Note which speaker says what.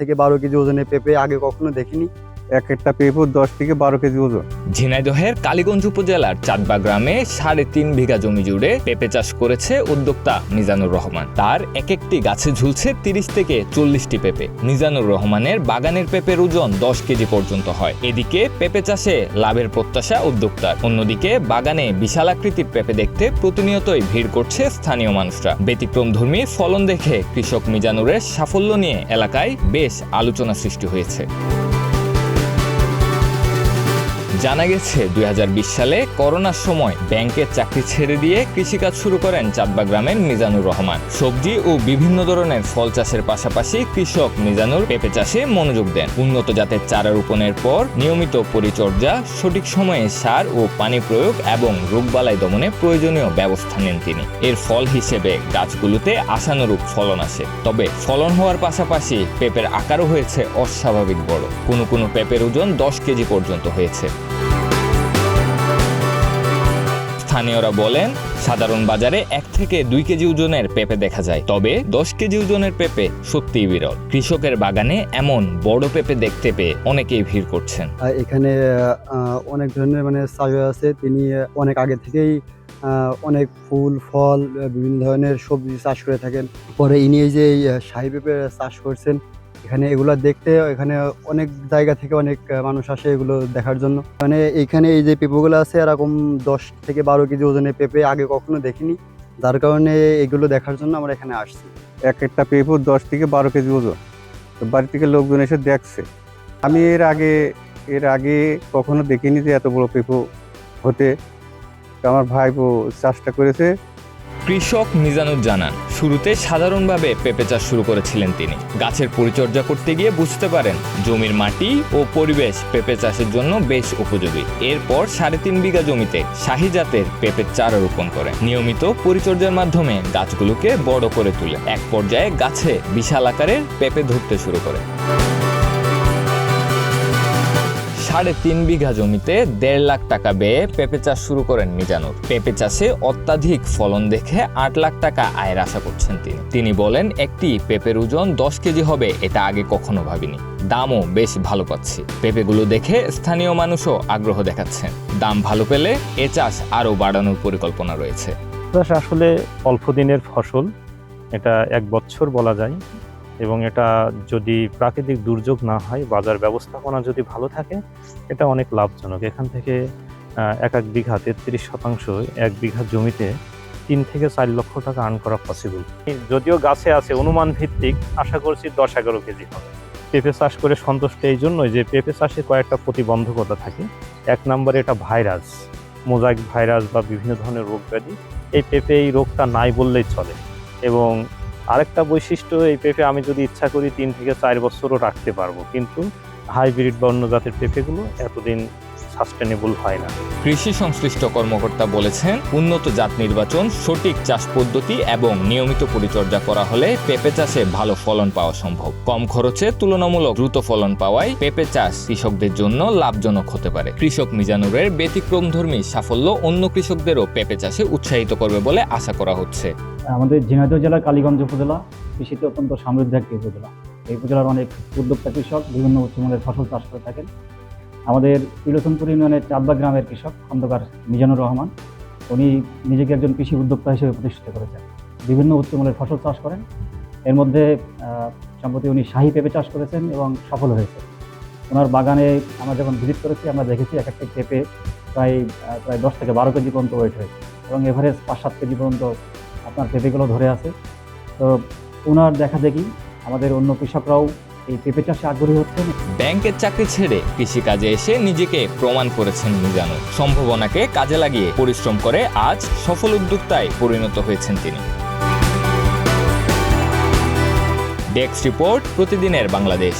Speaker 1: থেকে 12 কেজি ওজনের পেঁপে আগে কখনো দেখিনি।
Speaker 2: এক একটা পেঁপে 10 থেকে 12 কেজি ওজন।
Speaker 3: ঝিনাইদহের কালীগঞ্জ উপজেলার চাঁদবা গ্রামে 3.5 বিঘা জমি জুড়ে পেঁপে চাষ করেছে উদ্যোক্তা মিজানুর রহমান। তার এক একটি গাছে ঝুলছে 30 থেকে 40টি পেঁপে। মিজানুর রহমানের বাগানের পেঁপের ওজন 10 কেজি পর্যন্ত হয়। এদিকে পেঁপে চাষে লাভের প্রত্যাশা উদ্যোক্তার, অন্যদিকে বাগানে বিশাল আকৃতির পেঁপে দেখতে প্রতিনিয়তই ভিড় করছে স্থানীয় মানুষরা। ব্যতিক্রমধর্মী ফলন দেখে কৃষক মিজানুরের সাফল্য নিয়ে এলাকায় বেশ আলোচনা সৃষ্টি হয়েছে। জানা গেছে 2020 সালে করোনার সময় ব্যাংকের চাকরি ছেড়ে দিয়ে কৃষিকাজ শুরু করেন চাঁদবা গ্রামের মিজানুর রহমান। সবজি ও বিভিন্ন ধরনের ফল চাষের পাশাপাশি কৃষক মিজানুর পেঁপে চাষে মনোযোগ দেন। উন্নত জাতের চারা রোপণের পর নিয়মিত পরিচর্যা, সঠিক সময়ে সার ও পানি প্রয়োগ এবং রোগবালাই দমনে প্রয়োজনীয় ব্যবস্থা নেন তিনি। এর ফল হিসেবে গাছগুলোতে আশানুরূপ ফলন আসে। তবে ফলন হওয়ার পাশাপাশি পেঁপের আকারও হয়েছে অস্বাভাবিক বড়। কোনো পেঁপের ওজন 10 কেজি পর্যন্ত হয়েছে। স্থানীয়রা বলেন, সাধারণ বাজারে 1 থেকে 2 কেজি ওজনের পেঁপে দেখা যায়, তবে 10 কেজি ওজনের পেঁপে সত্যিই বিরল। কৃষকের বাগানে এমন বড় পেঁপে দেখতে পেয়ে অনেকেই ভিড় করছেন।
Speaker 1: এখানে অনেক ধরনের চাষ আছে। তিনি অনেক আগে থেকেই অনেক ফুল ফল বিভিন্ন ধরনের সবজি চাষ করে থাকেন। পরে ইনি এই যে শাহী পেঁপে চাষ করছেন, এখানে এগুলো দেখতে এখানে অনেক জায়গা থেকে অনেক মানুষ আসে এগুলো দেখার জন্য। এখানে এই যে পেঁপেগুলো আছে এরকম 10 থেকে 12 কেজি ওজনের পেঁপে আগে কখনো দেখিনি, যার কারণে এগুলো দেখার জন্য আমরা এখানে আসছি।
Speaker 2: এক একটা পেঁপে 10 থেকে 12 কেজি ওজন। তো বাড়ি থেকে লোকজন এসে দেখছে। আমি এর আগে কখনো দেখিনি যে এত বড় পেঁপে হতে। আমার ভাইপো চাষটা করেছে।
Speaker 3: কৃষক মিজানুর জানান, শুরুতে সাধারণভাবে পেঁপে চাষ শুরু করেছিলেন তিনি। গাছের পরিচর্যা করতে গিয়ে বুঝতে পারেন জমির মাটি ও পরিবেশ পেঁপে চাষের জন্য বেশ উপযোগী। এরপর 3.5 বিঘা জমিতে শাহী জাতের পেঁপের চারা রোপণ করেন। নিয়মিত পরিচর্যার মাধ্যমে গাছগুলোকে বড় করে তুলে এক পর্যায়ে গাছে বিশাল আকারের পেঁপে ধরতে শুরু করে। 3.5 বিঘা জমিতে 1.5 লাখ টাকা ব্যয়ে পেঁপে চাষ শুরু করেন মিজানুর। পেঁপে চাষে অত্যাধিক ফলন দেখে 8 লাখ টাকা আয়ের আশা করছেন তিনি বলেন, একটি পেঁপের ওজন 10 কেজি হবে এটা আগে কখনো ভাবিনি। দামও বেশ ভালো পাচ্ছি। পেঁপেগুলো দেখে স্থানীয় মানুষও আগ্রহ দেখাচ্ছেন। দাম ভালো পেলে এ চাষ আরও বাড়ানোর পরিকল্পনা রয়েছে।
Speaker 4: আসলে অল্প দিনের ফসল, এটা 1 বছর বলা যায়, এবং এটা যদি প্রাকৃতিক দুর্যোগ না হয়, বাজার ব্যবস্থাপনা যদি ভালো থাকে, এটা অনেক লাভজনক। এখান থেকে এক বিঘা 33% 1 বিঘা জমিতে 3 থেকে 4 লক্ষ টাকা আর্ন করা পসিবল। যদিও গাছে আছে অনুমান ভিত্তিক, আশা করছি 10-11 কেজি হবে। পেঁপে চাষ করে সন্তুষ্ট এই জন্যই যে পেঁপে চাষে কয়েকটা প্রতিবন্ধকতা থাকে। 1 নম্বরে এটা ভাইরাস, মোজাইক ভাইরাস বা বিভিন্ন ধরনের রোগ ব্যাধি। এই পেঁপে এই রোগটা নাই বললেই চলে। এবং আরেকটা বৈশিষ্ট্য, এই পেঁপে আমি যদি ইচ্ছা করি 3 থেকে 4 বছরও রাখতে পারবো, কিন্তু হাইব্রিড বা অন্য জাতের পেঁপেগুলো এতদিন সাস্টেনেবল হয় না।
Speaker 3: কৃষি সংশ্লিষ্ট কর্মকর্তা বলেছেন, উন্নত জাত নির্বাচন, সঠিক চাষ পদ্ধতি এবং নিয়মিত পরিচর্যা করা হলে পেঁপে চাষে ভালো ফলন পাওয়া সম্ভব। কম খরচে তুলনামূলক দ্রুত ফলন পাওয়ায় পেঁপে চাষ কৃষকদের জন্য লাভজনক হতে পারে। কৃষক মিজানুরের ব্যতিক্রমধর্মী সাফল্য অন্য কৃষকদেরও পেঁপে চাষে উৎসাহিত করবে বলে আশা করা হচ্ছে।
Speaker 5: আমাদের ঝিনাইদহ জেলার কালীগঞ্জ উপজেলা কৃষিতে অত্যন্ত সমৃদ্ধ একটি উপজেলা। এই উপজেলার অনেক উদ্যোক্তা কৃষক বিভিন্ন উচ্চমানের ফসল চাষ করে থাকেন। আমাদের তিলোচনপুর ইউনিয়নের চাঁদবা গ্রামের কৃষক খন্দকার মিজানুর রহমান, উনি নিজেকে একজন কৃষি উদ্যোক্তা হিসেবে প্রতিষ্ঠিত করেছেন। বিভিন্ন উচ্চমানের ফসল চাষ করেন। এর মধ্যে সম্প্রতি উনি শাহী পেঁপে চাষ করেছেন এবং সফল হয়েছে। ওনার বাগানে আমরা যখন ভিজিট করেছি, আমরা দেখেছি এক একটা পেঁপে প্রায় 10 থেকে 12 কেজি পর্যন্ত ওয়েট হয়েছে এবং এভারেজ 5-7 কেজি পর্যন্ত আপনার পেঁপেগুলো ধরে আছে। তো ওনার দেখা দেখি আমাদের অন্য কৃষকরাও এই পেঁপে চাষে আগ্রহী হচ্ছেন।
Speaker 3: ব্যাংকের চাকরি ছেড়ে কৃষিকাজে এসে নিজেকে প্রমাণ করেছেন মিজানুর। সম্ভাবনাকে কাজে লাগিয়ে পরিশ্রম করে আজ সফল উদ্যোক্তায় পরিণত হয়েছেন তিনি। ডেস্ক রিপোর্ট, প্রতিদিনের বাংলাদেশ।